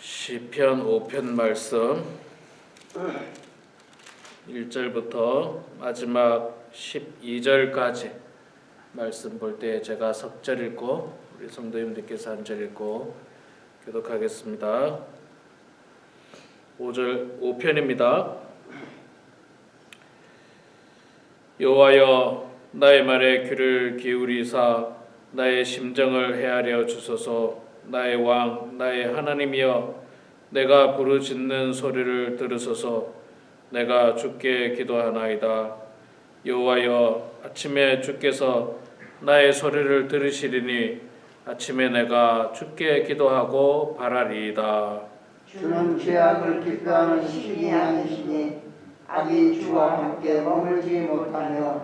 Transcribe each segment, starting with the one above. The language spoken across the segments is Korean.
시편 5편 말씀 1절부터 마지막 12절까지 말씀 볼 때 제가 석절 읽고 우리 성도님들께서 한 절 읽고 교독하겠습니다. 5편입니다. 여호와여 나의 말에 귀를 기울이사 나의 심정을 헤아려 주소서. 나의 왕 나의 하나님이여 내가 부르짖는 소리를 들으소서. 내가 주께 기도하나이다. 여호와여 아침에 주께서 나의 소리를 들으시리니 아침에 내가 주께 기도하고 바라리이다. 주는 죄악을 기뻐하는 신이 아니시니 악이 주와 함께 머물지 못하며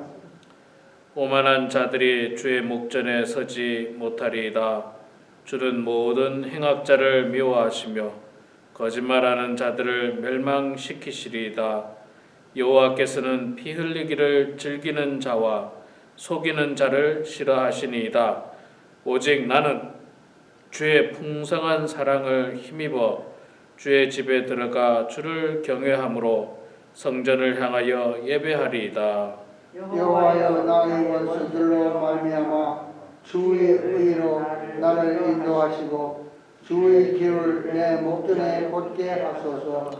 오만한 자들이 주의 목전에 서지 못하리이다. 주는 모든 행악자를 미워하시며 거짓말하는 자들을 멸망시키시리이다. 여호와께서는 피 흘리기를 즐기는 자와 속이는 자를 싫어하시니이다. 오직 나는 주의 풍성한 사랑을 힘입어 주의 집에 들어가 주를 경외함으로 성전을 향하여 예배하리이다. 여호와여 나의 원수들로 말미암아 주의 의로 나를 인도하시고 주의 길을 내 목전에 곧게 하소서.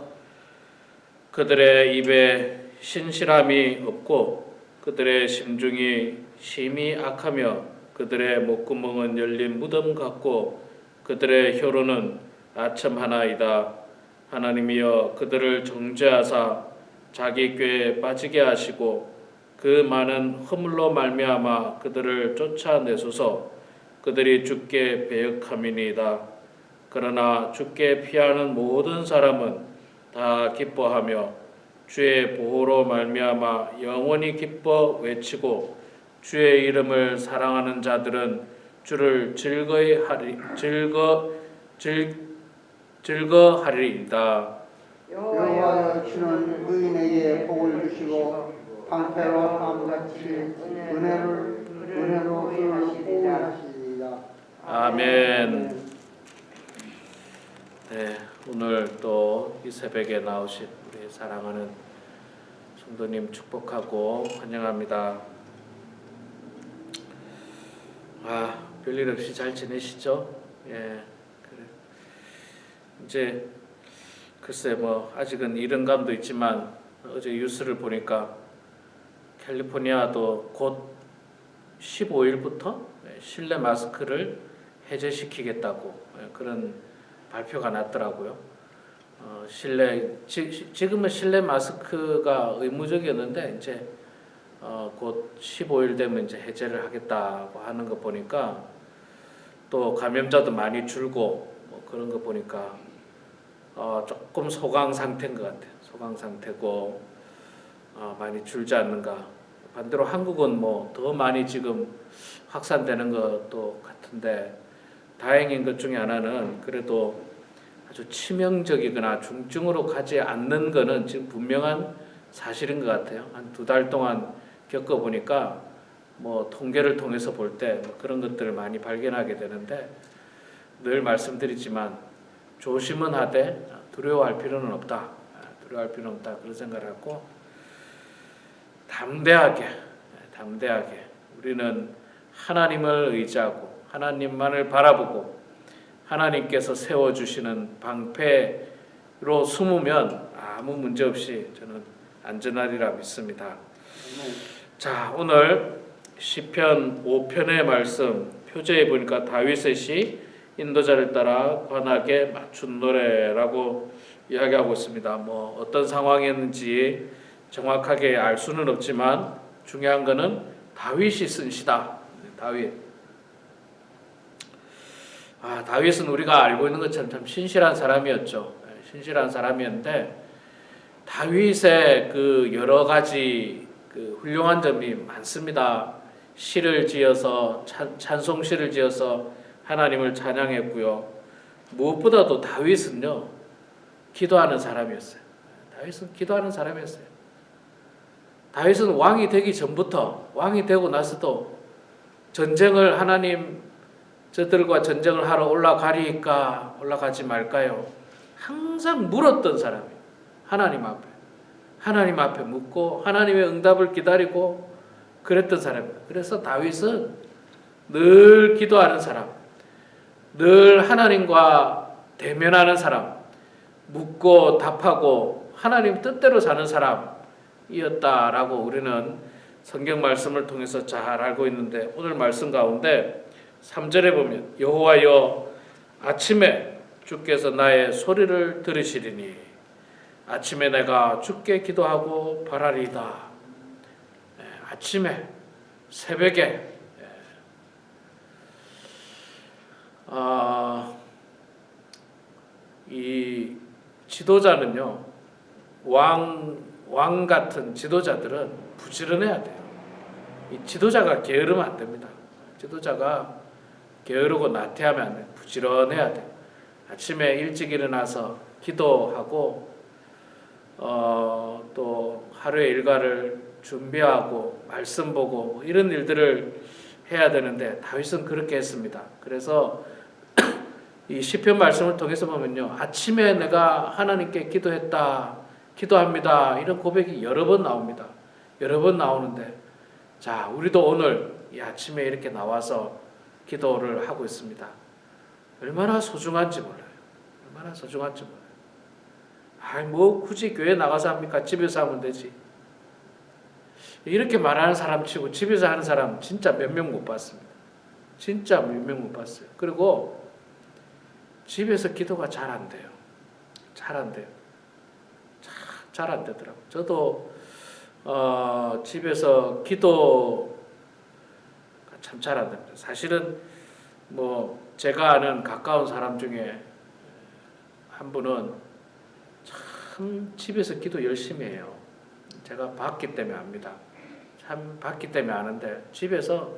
그들의 입에 신실함이 없고 그들의 심중이 심히 악하며 그들의 목구멍은 열린 무덤 같고 그들의 혀로는 아첨하나이다. 하나님이여 그들을 정죄하사 자기 꾀에 빠지게 하시고 그 많은 허물로 말미암아 그들을 쫓아내소서. 그들이 주께 배역함이니이다. 그러나 주께 피하는 모든 사람은 다 기뻐하며 주의 보호로 말미암아 영원히 기뻐 외치고 주의 이름을 사랑하는 자들은 주를 즐거하리이다. 여호와여 주는 의인에게 복을 주시고 방패로 함같이 은혜로 그를 보호하시리이다. 아멘. 네, 오늘 또 이 새벽에 나오신 우리 사랑하는 성도님 축복하고 환영합니다. 별일 없이 잘 지내시죠? 예, 그래. 이제 글쎄 뭐 아직은 이른 감도 있지만 어제 뉴스를 보니까 캘리포니아도 곧 15일부터 실내 마스크를 해제시키겠다고 그런 발표가 났더라고요. 지금은 실내 마스크가 의무적이었는데 이제 곧 15일 되면 이제 해제를 하겠다고 하는 거 보니까 또 감염자도 많이 줄고 뭐 그런 거 보니까 조금 소강 상태인 것 같아요. 소강 상태고 많이 줄지 않는가. 반대로 한국은 뭐 더 많이 지금 확산되는 것도 같은데 다행인 것 중에 하나는 그래도 아주 치명적이거나 중증으로 가지 않는 거는 지금 분명한 사실인 것 같아요. 한 2달 동안 겪어보니까 뭐 통계를 통해서 볼 때 뭐 그런 것들을 많이 발견하게 되는데 늘 말씀드리지만 조심은 하되 두려워할 필요는 없다. 두려워할 필요는 없다. 그런 생각을 하고 담대하게 우리는 하나님을 의지하고 하나님만을 바라보고 하나님께서 세워주시는 방패로 숨으면 아무 문제 없이 저는 안전하리라 믿습니다. 자, 오늘 시편 5편의 말씀 표제에 보니까 다윗의 시 인도자를 따라 관하게 맞춘 노래라고 이야기하고 있습니다. 뭐 어떤 상황이었는지 정확하게 알 수는 없지만 중요한 것은 다윗이 쓴 시다. 다윗은 우리가 알고 있는 것처럼 참 신실한 사람이었죠. 신실한 사람이었는데 다윗의 그 여러 가지 그 훌륭한 점이 많습니다. 시를 지어서 찬송시를 지어서 하나님을 찬양했고요. 무엇보다도 다윗은요 기도하는 사람이었어요. 다윗은 왕이 되기 전부터 왕이 되고 나서도 하나님 저들과 전쟁을 하러 올라가리까 올라가지 말까요? 항상 물었던 사람이에요. 하나님 앞에 묻고 하나님의 응답을 기다리고 그랬던 사람입니다. 그래서 다윗은 늘 기도하는 사람, 늘 하나님과 대면하는 사람, 묻고 답하고 하나님 뜻대로 사는 사람이었다라고 우리는 성경 말씀을 통해서 잘 알고 있는데, 오늘 말씀 가운데 3절에 보면 여호와여 아침에 주께서 나의 소리를 들으시리니 아침에 내가 주께 기도하고 바라리이다. 아침에 새벽에 이 지도자는요, 왕 같은 지도자들은 부지런해야 돼요. 이 지도자가 게으르면 안 됩니다. 지도자가 게으르고 나태하면 안 돼요. 부지런해야 돼요. 아침에 일찍 일어나서 기도하고 또 하루의 일과를 준비하고 말씀 보고 이런 일들을 해야 되는데 다윗은 그렇게 했습니다. 그래서 이 시편 말씀을 통해서 보면요, 아침에 내가 하나님께 기도합니다 이런 고백이 여러 번 나옵니다. 여러 번 나오는데, 자, 우리도 오늘 이 아침에 이렇게 나와서 기도를 하고 있습니다. 얼마나 소중한지 몰라요. 얼마나 소중한지 몰라요. 뭐 굳이 교회 나가서 합니까? 집에서 하면 되지. 이렇게 말하는 사람 치고 집에서 하는 사람 진짜 몇 명 못 봤습니다. 진짜 몇 명 못 봤어요. 그리고 집에서 기도가 잘 안 돼요. 잘 안 돼요. 잘 안 되더라고요. 저도 집에서 기도가 참 잘 안 됩니다. 사실은 뭐 제가 아는 가까운 사람 중에 한 분은 참 집에서 기도 열심히 해요. 제가 봤기 때문에 압니다. 참 봤기 때문에 아는데 집에서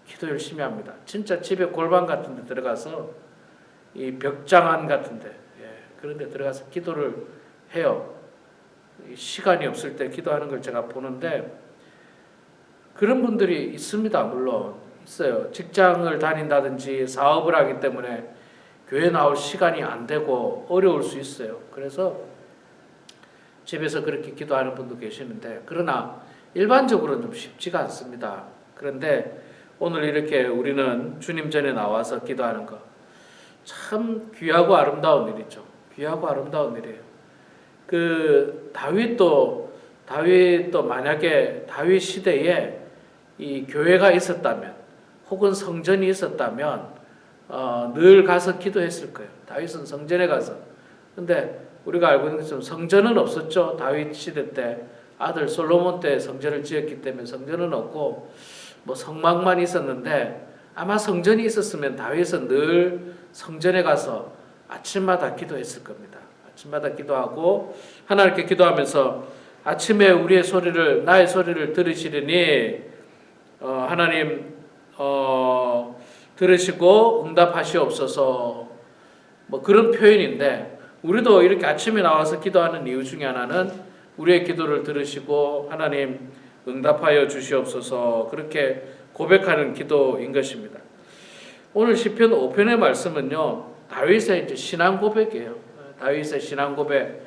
기도 열심히 합니다. 진짜 집에 골방 같은 데 들어가서 이 벽장안 같은 데, 그런 데 들어가서 기도를 해요. 시간이 없을 때 기도하는 걸 제가 보는데, 그런 분들이 있습니다. 물론 있어요. 직장을 다닌다든지 사업을 하기 때문에 교회 나올 시간이 안 되고 어려울 수 있어요. 그래서 집에서 그렇게 기도하는 분도 계시는데, 그러나 일반적으로는 좀 쉽지가 않습니다. 그런데 오늘 이렇게 우리는 주님 전에 나와서 기도하는 거 참 귀하고 아름다운 일이죠. 귀하고 아름다운 일이에요. 그 다윗도 만약에 다윗 시대에 이 교회가 있었다면 혹은 성전이 있었다면 늘 가서 기도했을 거예요. 다윗은 성전에 가서. 근데 우리가 알고 있는 것처럼 성전은 없었죠. 다윗 시대 때 아들 솔로몬 때 성전을 지었기 때문에 성전은 없고 뭐 성막만 있었는데, 아마 성전이 있었으면 다윗은 늘 성전에 가서 아침마다 기도했을 겁니다. 아침마다 기도하고 하나님께 기도하면서 아침에 나의 소리를 들으시리니 하나님 들으시고 응답하시옵소서, 뭐 그런 표현인데, 우리도 이렇게 아침에 나와서 기도하는 이유 중에 하나는 우리의 기도를 들으시고 하나님 응답하여 주시옵소서, 그렇게 고백하는 기도인 것입니다. 오늘 시편 5편의 말씀은요, 다윗의 이제 신앙 고백이에요. 다윗의 신앙 고백.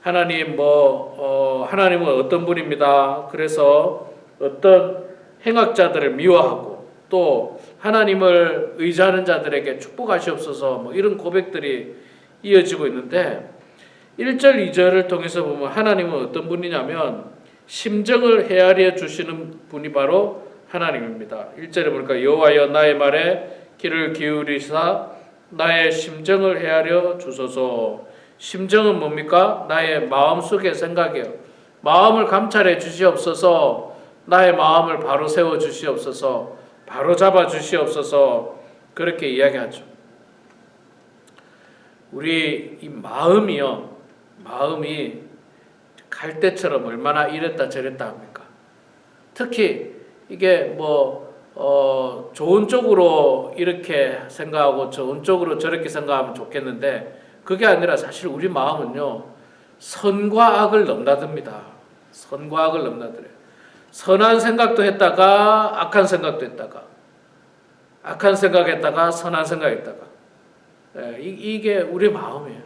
하나님은 어떤 분입니다. 그래서 어떤 행악자들을 미워하고 또 하나님을 의지하는 자들에게 축복하시옵소서, 뭐 이런 고백들이 이어지고 있는데, 1절 2절을 통해서 보면 하나님은 어떤 분이냐면 심정을 헤아려 주시는 분이 바로 하나님입니다. 1절에 보니까 여호와여 나의 말에 귀를 기울이사 나의 심정을 헤아려 주소서. 심정은 뭡니까? 나의 마음속의 생각이에요. 마음을 감찰해 주시옵소서. 나의 마음을 바로 세워 주시옵소서. 바로 잡아 주시옵소서. 그렇게 이야기하죠. 우리 이 마음이 갈대처럼 얼마나 이랬다 저랬다 합니까? 특히 이게 좋은 쪽으로 이렇게 생각하고 좋은 쪽으로 저렇게 생각하면 좋겠는데, 그게 아니라 사실 우리 마음은요, 선과 악을 넘나듭니다. 선과 악을 넘나들어요. 선한 생각도 했다가 악한 생각도 했다가, 악한 생각했다가 선한 생각했다가, 이게 우리 마음이에요.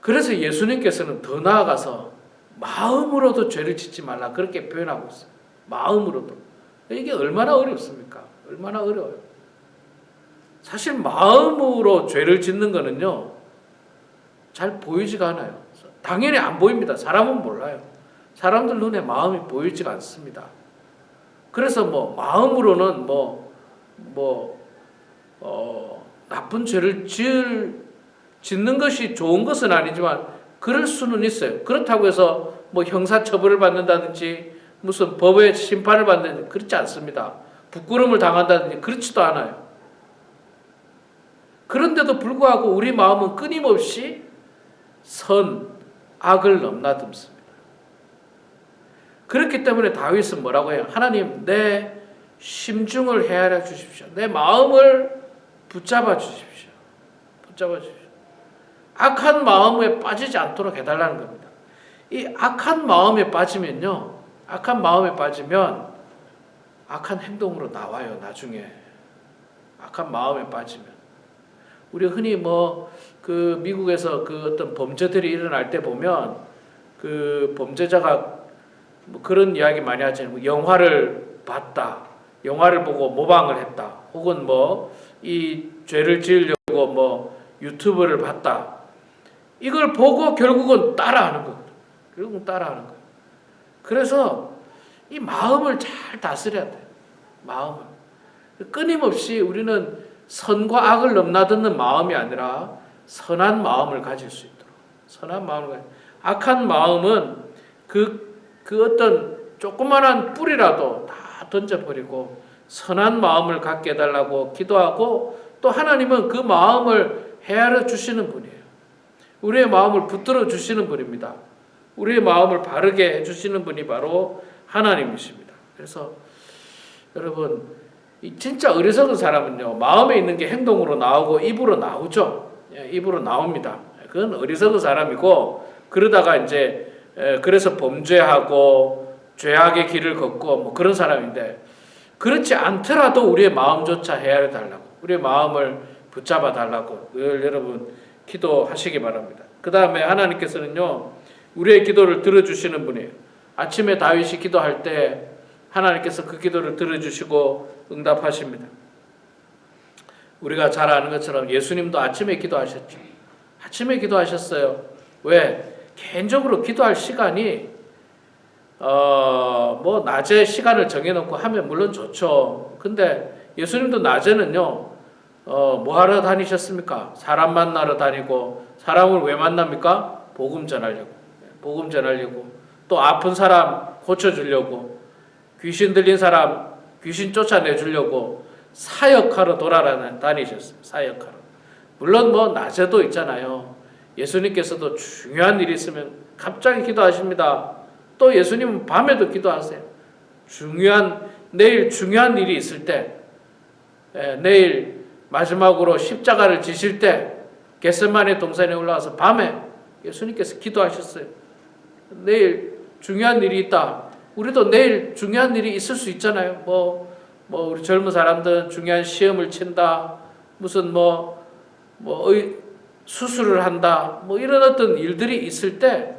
그래서 예수님께서는 더 나아가서 마음으로도 죄를 짓지 말라 그렇게 표현하고 있어요. 마음으로도. 이게 얼마나 어렵습니까? 얼마나 어려워요. 사실 마음으로 죄를 짓는 거는요, 잘 보이지가 않아요. 당연히 안 보입니다. 사람은 몰라요. 사람들 눈에 마음이 보이지가 않습니다. 그래서 뭐 마음으로는 나쁜 죄를 짓는 것이 좋은 것은 아니지만 그럴 수는 있어요. 그렇다고 해서 뭐 형사처벌을 받는다든지 무슨 법의 심판을 받는다든지 그렇지 않습니다. 부끄러움을 당한다든지 그렇지도 않아요. 그런데도 불구하고 우리 마음은 끊임없이 악을 넘나듬습니다. 그렇기 때문에 다윗은 뭐라고 해요? 하나님, 내 심중을 헤아려 주십시오. 내 마음을 붙잡아 주십시오. 붙잡아 주십시오. 악한 마음에 빠지지 않도록 해달라는 겁니다. 이 악한 마음에 빠지면요, 악한 행동으로 나와요. 나중에 악한 마음에 빠지면 우리 흔히 그 미국에서 그 어떤 범죄들이 일어날 때 보면 그 범죄자가 그런 이야기 많이 하잖아요. 영화를 봤다, 영화를 보고 모방을 했다, 혹은 이 죄를 지으려고 유튜브를 봤다. 이걸 보고 결국은 따라하는 거거든요. 결국은 따라하는 거예요. 그래서 이 마음을 잘 다스려야 돼요. 마음을. 끊임없이 우리는 선과 악을 넘나드는 마음이 아니라 선한 마음을 가질 수 있도록. 선한 마음을 악한 마음은 그 어떤 조그만한 뿌리라도 다 던져버리고 선한 마음을 갖게 해달라고 기도하고, 또 하나님은 그 마음을 헤아려 주시는 분이에요. 우리의 마음을 붙들어 주시는 분입니다. 우리의 마음을 바르게 해주시는 분이 바로 하나님이십니다. 그래서 여러분, 진짜 어리석은 사람은요, 마음에 있는 게 행동으로 나오고 입으로 나오죠. 입으로 나옵니다. 그건 어리석은 사람이고, 그러다가 이제 그래서 범죄하고 죄악의 길을 걷고 그런 사람인데, 그렇지 않더라도 우리의 마음조차 헤아려 달라고, 우리의 마음을 붙잡아 달라고 늘 여러분 기도하시기 바랍니다. 그 다음에 하나님께서는요, 우리의 기도를 들어주시는 분이에요. 아침에 다윗이 기도할 때 하나님께서 그 기도를 들어주시고 응답하십니다. 우리가 잘 아는 것처럼 예수님도 아침에 기도하셨죠. 아침에 기도하셨어요. 왜? 개인적으로 기도할 시간이 낮에 시간을 정해놓고 하면 물론 좋죠. 근데 예수님도 낮에는요, 뭐 하러 다니셨습니까? 사람 만나러 다니고, 사람을 왜 만납니까? 복음 전하려고. 또 아픈 사람 고쳐주려고, 귀신 들린 사람 귀신 쫓아내주려고 사역하러 다니셨어요. 사역하러. 물론 낮에도 있잖아요. 예수님께서도 중요한 일이 있으면 갑자기 기도하십니다. 또 예수님은 밤에도 기도하세요. 내일 중요한 일이 있을 때, 내일 마지막으로 십자가를 지실 때 겟세마네 동산에 올라와서 밤에 예수님께서 기도하셨어요. 내일 중요한 일이 있다. 우리도 내일 중요한 일이 있을 수 있잖아요. 우리 젊은 사람들은 중요한 시험을 친다. 무슨 수술을 한다. 이런 어떤 일들이 있을 때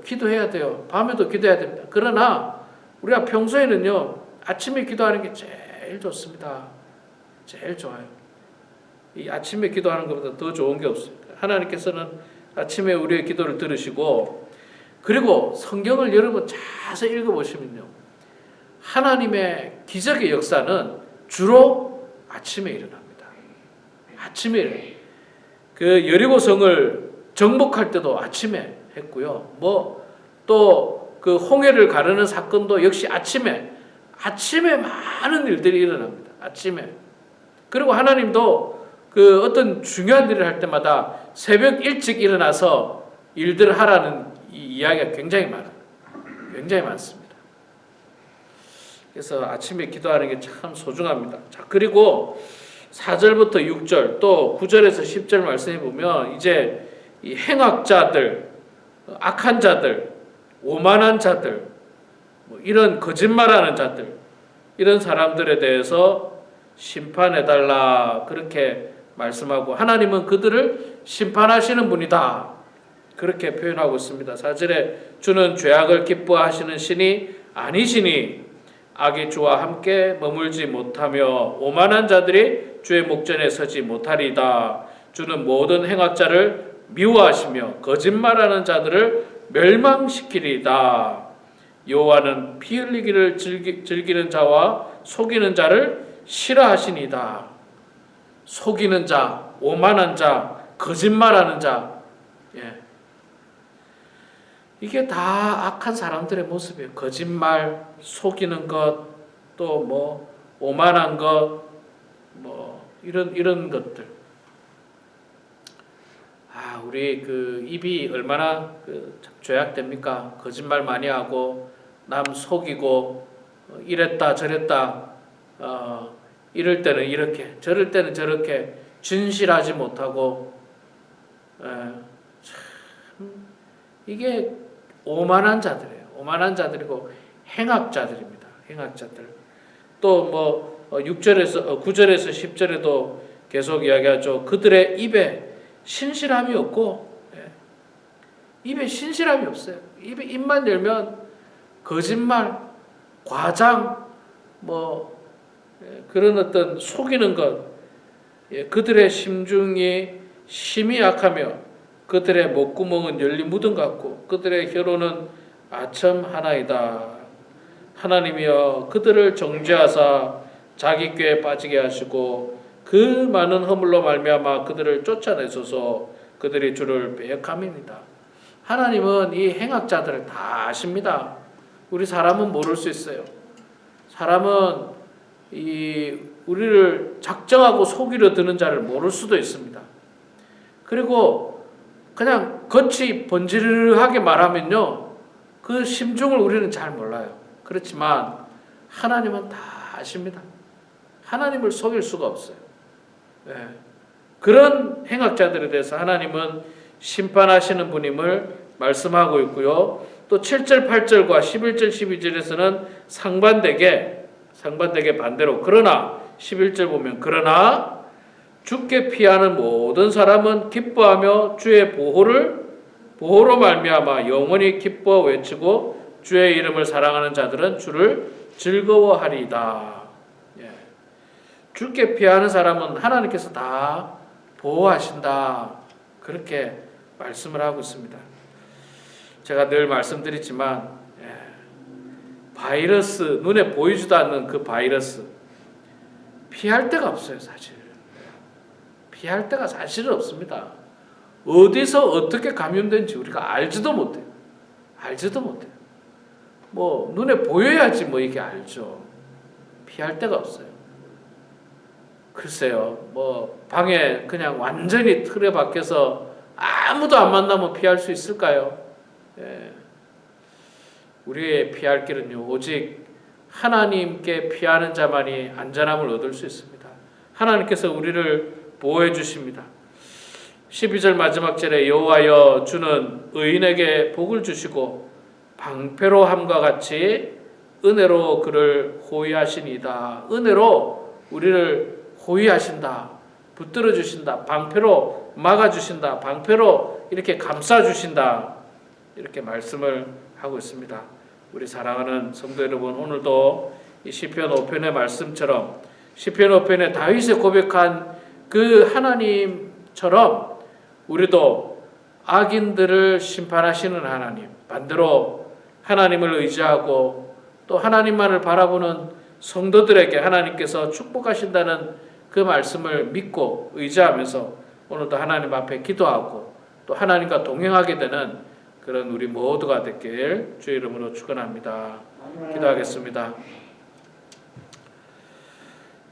기도해야 돼요. 밤에도 기도해야 됩니다. 그러나 우리가 평소에는요, 아침에 기도하는 게 제일 좋습니다. 제일 좋아요. 이 아침에 기도하는 것보다 더 좋은 게 없습니다. 하나님께서는 아침에 우리의 기도를 들으시고, 그리고 성경을 여러분 자세히 읽어보시면요, 하나님의 기적의 역사는 주로 아침에 일어납니다. 아침에 일어나요. 그 여리고성을 정복할 때도 아침에 했고요. 또 그 홍해를 가르는 사건도 역시 아침에 많은 일들이 일어납니다. 아침에. 그리고 하나님도 그 어떤 중요한 일을 할 때마다 새벽 일찍 일어나서 일들을 하라는 이야기가 굉장히 많아요. 굉장히 많습니다. 그래서 아침에 기도하는 게 참 소중합니다. 자, 그리고 4절부터 6절 또 9절에서 10절 말씀해 보면 이제 이 행악자들, 악한 자들, 오만한 자들, 이런 거짓말하는 자들, 이런 사람들에 대해서 심판해달라 그렇게 말씀하고, 하나님은 그들을 심판하시는 분이다 그렇게 표현하고 있습니다. 4절에 주는 죄악을 기뻐하시는 신이 아니시니 악이 주와 함께 머물지 못하며 오만한 자들이 주의 목전에 서지 못하리이다. 주는 모든 행악자를 미워하시며 거짓말하는 자들을 멸망시키리이다. 여호와는 피 흘리기를 즐기는 자와 속이는 자를 싫어하시니이다. 속이는 자, 오만한 자, 거짓말하는 자, 이게 다 악한 사람들의 모습이에요. 거짓말, 속이는 것, 또 뭐 오만한 것, 뭐 이런 것들. 우리 그 입이 얼마나 죄악됩니까? 거짓말 많이 하고 남 속이고 이랬다 저랬다 이럴 때는 이렇게 저럴 때는 저렇게 진실하지 못하고 참 이게 오만한 자들이에요. 오만한 자들이고 행악자들입니다. 행악자들. 또 뭐 6절에서 9절에서 10절에도 계속 이야기하죠. 그들의 입에 신실함이 없고 입에 신실함이 없어요. 입만 열면 거짓말, 과장, 뭐 그런 어떤 속이는 것, 그들의 심중이 심히 약하며 그들의 목구멍은 열린 무덤 같고 그들의 혀로는 아첨 하나이다. 하나님이여 그들을 정죄하사 자기 꾀에 빠지게 하시고 그 많은 허물로 말미암아 그들을 쫓아내소서. 그들이 주를 배역함입니다. 하나님은 이 행악자들을 다 아십니다. 우리 사람은 모를 수 있어요. 사람은 우리를 작정하고 속이려 드는 자를 모를 수도 있습니다. 그리고 그냥 겉이 번지르르하게 말하면요, 그 심중을 우리는 잘 몰라요. 그렇지만 하나님은 다 아십니다. 하나님을 속일 수가 없어요. 그런 행악자들에 대해서 하나님은 심판하시는 분임을 말씀하고 있고요. 또 7절, 8절과 11절, 12절에서는 상반되게 반대로 그러나 11절 보면 그러나 주께 피하는 모든 사람은 기뻐하며 주의 보호로 말미암아 영원히 기뻐 외치고 주의 이름을 사랑하는 자들은 주를 즐거워하리이다. 주께 피하는 사람은 하나님께서 다 보호하신다. 그렇게 말씀을 하고 있습니다. 제가 늘 말씀드리지만 바이러스, 눈에 보이지도 않는 그 바이러스 피할 데가 없어요. 사실 피할 데가 사실은 없습니다. 어디서 어떻게 감염된지 우리가 알지도 못해요. 뭐 눈에 보여야지 뭐 이게 알죠. 피할 데가 없어요. 글쎄요, 뭐 방에 그냥 완전히 틀에 밖에서 아무도 안 만나면 피할 수 있을까요? 우리의 피할 길은요, 오직 하나님께 피하는 자만이 안전함을 얻을 수 있습니다. 하나님께서 우리를 보호해 주십니다. 12절 마지막 절에 여호와여 주는 의인에게 복을 주시고 방패로 함과 같이 은혜로 그를 호위하시니이다. 은혜로 우리를 호위하신다. 붙들어 주신다. 방패로 막아 주신다. 방패로 이렇게 감싸 주신다. 이렇게 말씀을 하고 있습니다. 우리 사랑하는 성도 여러분, 오늘도 이 시편 5편의 말씀처럼 시편 5편에 다윗이 고백한 그 하나님처럼 우리도 악인들을 심판하시는 하나님, 반대로 하나님을 의지하고 또 하나님만을 바라보는 성도들에게 하나님께서 축복하신다는 그 말씀을 믿고 의지하면서 오늘도 하나님 앞에 기도하고 또 하나님과 동행하게 되는 그런 우리 모두가 됐길 주의 이름으로 축원합니다. 기도하겠습니다.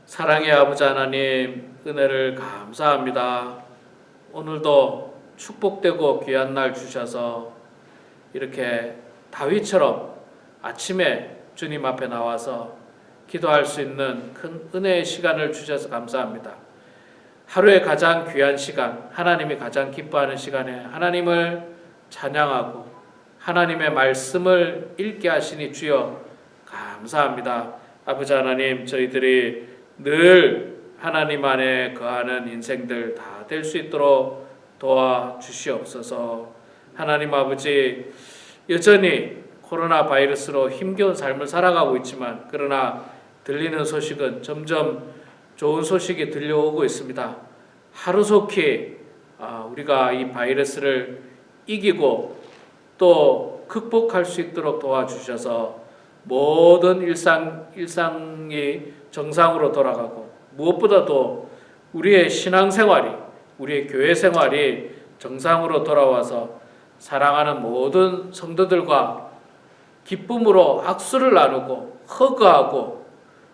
사랑의 아버지 하나님, 은혜를 감사합니다. 오늘도 축복되고 귀한 날 주셔서 이렇게 다윗처럼 아침에 주님 앞에 나와서 기도할 수 있는 큰 은혜의 시간을 주셔서 감사합니다. 하루의 가장 귀한 시간, 하나님이 가장 기뻐하는 시간에 하나님을 찬양하고 하나님의 말씀을 읽게 하시니 주여 감사합니다. 아버지 하나님, 저희들이 늘 하나님 안에 거하는 인생들 다 될 수 있도록 도와주시옵소서. 하나님 아버지, 여전히 코로나 바이러스로 힘겨운 삶을 살아가고 있지만 그러나 들리는 소식은 점점 좋은 소식이 들려오고 있습니다. 하루속히 우리가 이 바이러스를 이기고 또 극복할 수 있도록 도와주셔서 모든 일상이 정상으로 돌아가고 무엇보다도 우리의 신앙생활이, 우리의 교회 생활이 정상으로 돌아와서 사랑하는 모든 성도들과 기쁨으로 악수를 나누고 허그하고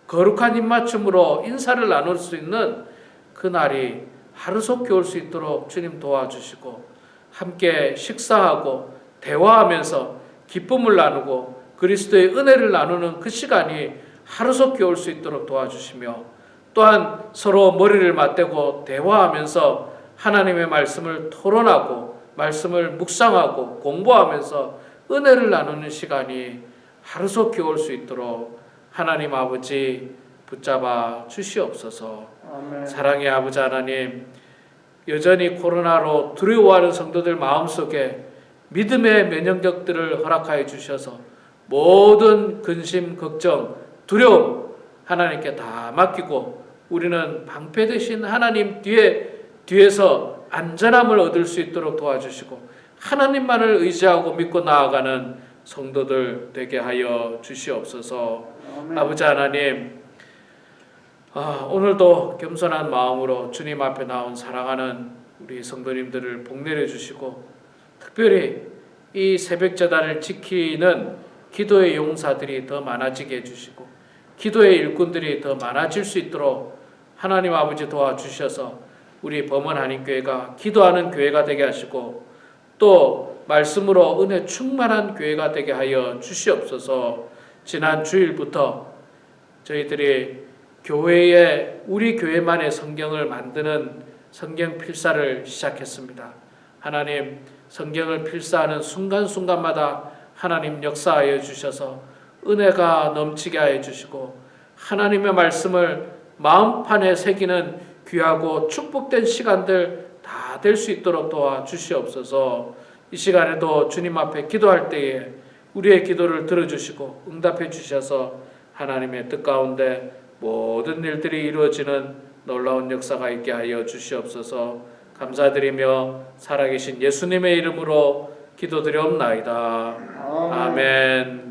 거룩한 입맞춤으로 인사를 나눌 수 있는 그날이 하루속히 올 수 있도록 주님 도와주시고 함께 식사하고 대화하면서 기쁨을 나누고 그리스도의 은혜를 나누는 그 시간이 하루속히 올 수 있도록 도와주시며 또한 서로 머리를 맞대고 대화하면서 하나님의 말씀을 토론하고 말씀을 묵상하고 공부하면서 은혜를 나누는 시간이 하루속히 올 수 있도록 하나님 아버지 붙잡아 주시옵소서. 아멘. 사랑의 아버지 하나님, 여전히 코로나로 두려워하는 성도들 마음속에 믿음의 면역력들을 허락하여 주셔서 모든 근심, 걱정, 두려움 하나님께 다 맡기고 우리는 방패 되신 하나님 뒤에서 안전함을 얻을 수 있도록 도와주시고 하나님만을 의지하고 믿고 나아가는 성도들 되게 하여 주시옵소서. 아멘. 아버지 하나님, 오늘도 겸손한 마음으로 주님 앞에 나온 사랑하는 우리 성도님들을 복내려 주시고 특별히 이 새벽 제단을 지키는 기도의 용사들이 더 많아지게 해주시고 기도의 일꾼들이 더 많아질 수 있도록 하나님 아버지 도와주셔서 우리 범원 한인교회가 기도하는 교회가 되게 하시고 또 말씀으로 은혜 충만한 교회가 되게 하여 주시옵소서. 지난 주일부터 저희들이 교회에 우리 교회만의 성경을 만드는 성경 필사를 시작했습니다. 하나님, 성경을 필사하는 순간순간마다 하나님 역사하여 주셔서 은혜가 넘치게 하여 주시고 하나님의 말씀을 마음판에 새기는 귀하고 축복된 시간들 다 될 수 있도록 도와주시옵소서. 이 시간에도 주님 앞에 기도할 때에 우리의 기도를 들어주시고 응답해 주셔서 하나님의 뜻 가운데 모든 일들이 이루어지는 놀라운 역사가 있게 하여 주시옵소서. 감사드리며 살아계신 예수님의 이름으로 기도드리옵나이다. 아멘.